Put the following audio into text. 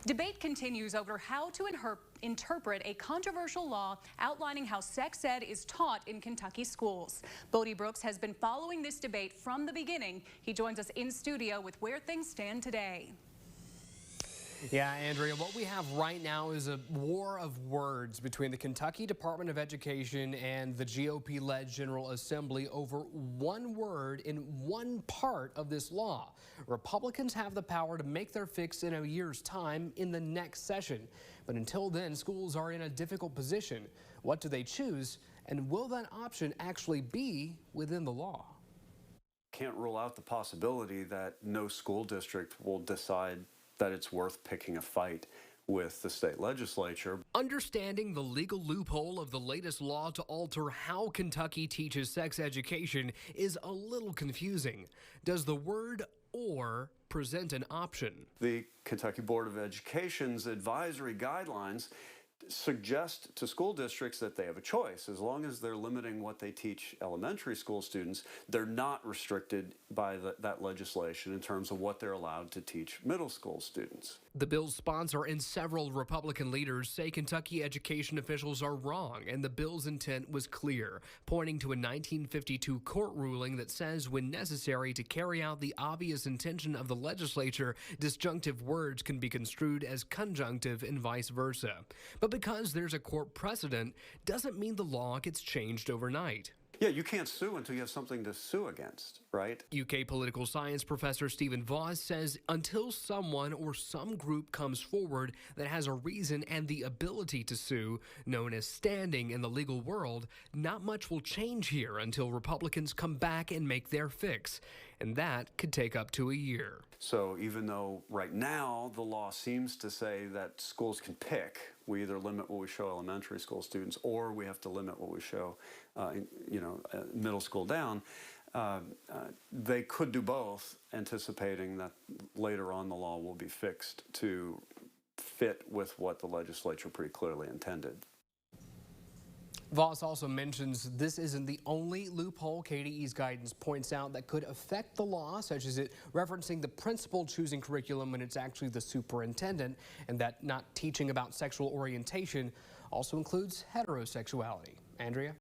Debate continues over how to interpret a controversial law outlining how sex ed is taught in Kentucky schools. Bodie Brooks has been following this debate from the beginning. He joins us in studio with where things stand today. Yeah, Andrea, what we have right now is a war of words between the Kentucky Department of Education and the GOP-led General Assembly over one word in one part of this law. Republicans have the power to make their fix in a year's time in the next session. But until then, schools are in a difficult position. What do they choose, and will that option actually be within the law? Can't rule out the possibility that no school district will decide that it's worth picking a fight with the state legislature. Understanding the legal loophole of the latest law to alter how Kentucky teaches sex education is a little confusing. Does the word "or" present an option? The Kentucky Board of Education's advisory guidelines suggest to school districts that they have a choice. As long as they're limiting what they teach elementary school students, they're not restricted by that legislation in terms of what they're allowed to teach middle school students. The bill's sponsor and several Republican leaders say Kentucky education officials are wrong, and the bill's intent was clear, pointing to a 1952 court ruling that says when necessary to carry out the obvious intention of the legislature, disjunctive words can be construed as conjunctive and vice versa. But because there's a court precedent, doesn't mean the law gets changed overnight. Yeah, you can't sue until you have something to sue against, right? UK political science professor Stephen Voss says until someone or some group comes forward that has a reason and the ability to sue, known as standing in the legal world, not much will change here until Republicans come back and make their fix. And that could take up to a year. So even though right now the law seems to say that schools can pick, we either limit what we show elementary school students or we have to limit what we show middle school down, they could do both, anticipating that later on the law will be fixed to fit with what the legislature pretty clearly intended. Voss also mentions this isn't the only loophole KDE's guidance points out that could affect the law, such as it referencing the principal choosing curriculum when it's actually the superintendent, and that not teaching about sexual orientation also includes heterosexuality. Andrea?